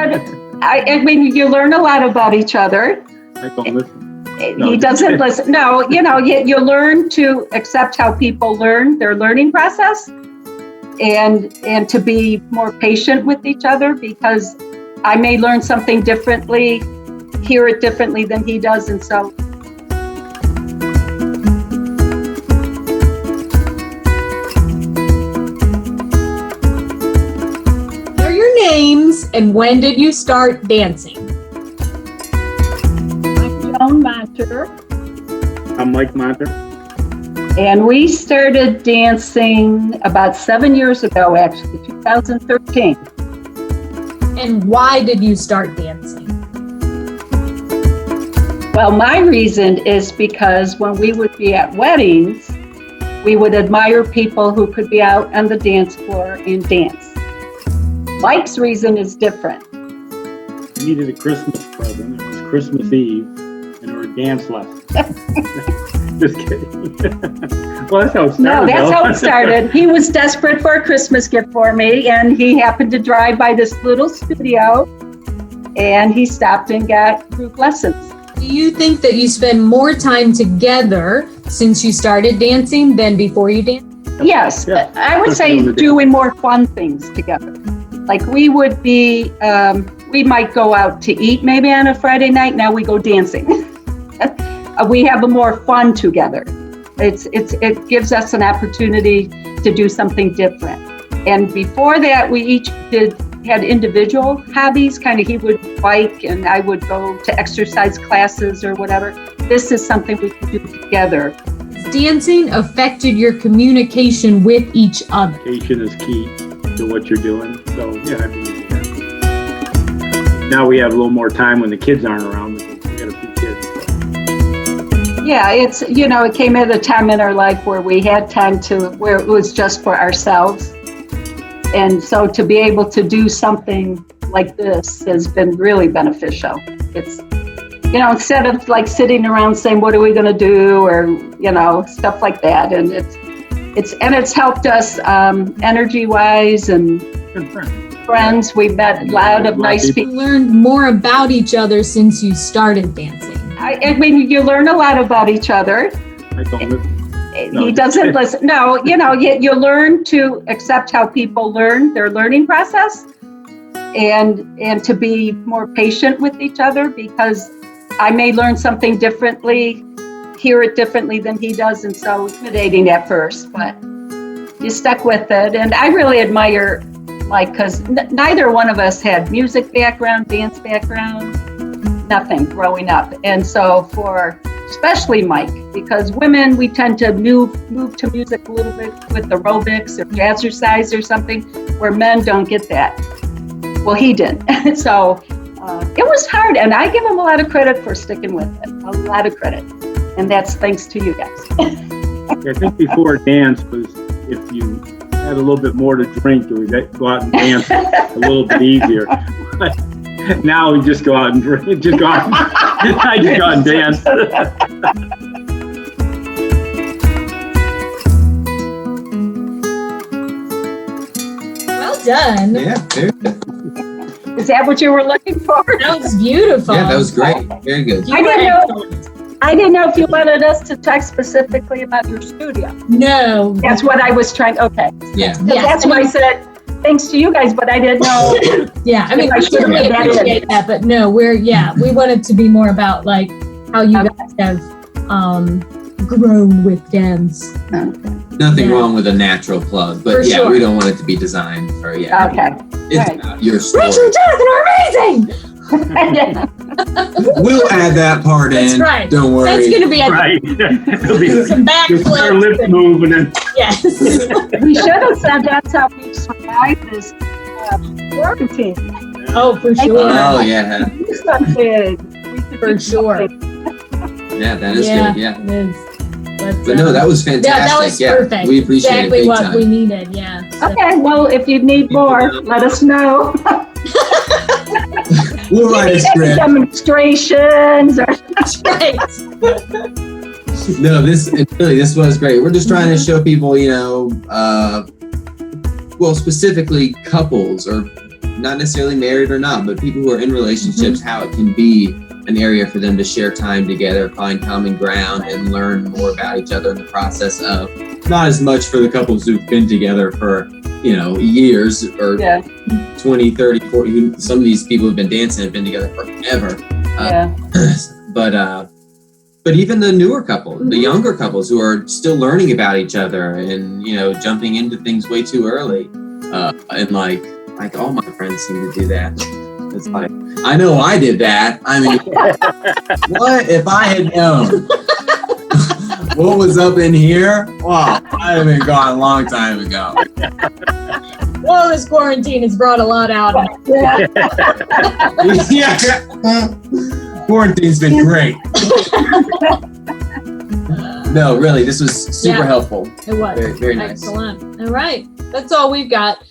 But I mean, you learn a lot about each other. I don't listen. He doesn't listen. No, you learn to accept how people learn, their learning process, and to be more patient with each other, because I may learn something differently, hear it differently than he does, and so. What are your names and when did you start dancing? Mike Joan Monter. I'm Mike Monter. And we started dancing about 7 years ago, actually, 2013. And why did you start dancing? Well, my reason is because when we would be at weddings, we would admire people who could be out on the dance floor and dance. Mike's reason is different. I needed a Christmas present. It was Christmas Eve, and there were dance lessons. Just kidding. Well, that's how it started. No, that's how it started. He was desperate for a Christmas gift for me, and he happened to drive by this little studio, and he stopped and got group lessons. Do you think that you spend more time together since you started dancing than before you danced? Yes, Yeah. I would say doing more fun things together. Like we would be, we might go out to eat maybe on a Friday night. Now we go dancing. We have a more fun together. It gives us an opportunity to do something different. And before that, we each had individual hobbies. Kind of, he would bike and I would go to exercise classes or whatever. This is something we can do together. Dancing affected your communication with each other. Communication is key to what you're doing. So, yeah, I mean, now we have a little more time when the kids aren't around. We got a few kids. So. Yeah, it came at a time in our life where we had time where it was just for ourselves. And so to be able to do something like this has been really beneficial. It's, instead of like sitting around saying, what are we going to do? Or, stuff like that. And it's helped us energy wise and friends. We've met a lot of nice people. You learned more about each other since you started dancing. I mean, you learn a lot about each other. I don't listen. He doesn't listen. No, you learn to accept how people learn, their learning process, and to be more patient with each other, because I may learn something differently, hear it differently than he does, and so intimidating at first, but you stuck with it. And I really admire Mike, because neither one of us had music background, dance background, nothing growing up. And so especially Mike, because women, we tend to move to music a little bit with aerobics or jazzercise or something, where men don't get that. Well, he did. So it was hard, and I give him a lot of credit for sticking with it, a lot of credit. And that's thanks to you guys. I think before dance was if you had a little bit more to drink, or we'd go out and dance a little bit easier. But now we just go out and drink, I just go out and dance. Well done. Yeah, very good. Is that what you were looking for? That was beautiful. Yeah, that was great. Very good. I didn't know if you wanted us to talk specifically about your studio. No. That's what I was trying. Okay. Yeah. That's why I said thanks to you guys, but I didn't know. Yeah, I mean, I we should have certainly made that appreciate that, but no, we wanted to be more about like how you guys have grown with dance. Okay. Nothing wrong with a natural plug, but For yeah, sure. we don't want it to be designed for, yeah. Okay. It's Right. about your story. Rachel and Jonathan are amazing! We'll add that part That's in. right. Don't worry. That's going to be Right. It'll be some just our lips backflips. move and then Yes. We should have said that's how we survived this quarantine. Oh, for sure. Oh, yeah. Do something. For sure. Yeah, that is good. Yeah. It is. But no, that was fantastic. Yeah, that was perfect. We appreciate exactly it big what time. we needed. Yeah. So. Okay, well, if you need more, let us know. We'll write a Any script. demonstrations or That's right. No, this was great. We're just trying to show people, well, specifically couples or not necessarily married or not, but people who are in relationships, how it can be an area for them to share time together, find common ground, and learn more about each other in the process of, not as much for the couples who've been together for, years or 20, 30, 40. Some of these people who've been dancing have been together forever. But even the newer couples, the younger couples who are still learning about each other and, jumping into things way too early. And like all my friends seem to do that. It's like, I know I did that. I mean, what if I had known what was up in here? Wow, I'd have been gone a long time ago. Well, this quarantine has brought a lot out. Yeah. Quarantine's been great. No, really, this was super helpful. It was. Very, very nice. Excellent. All right. That's all we've got.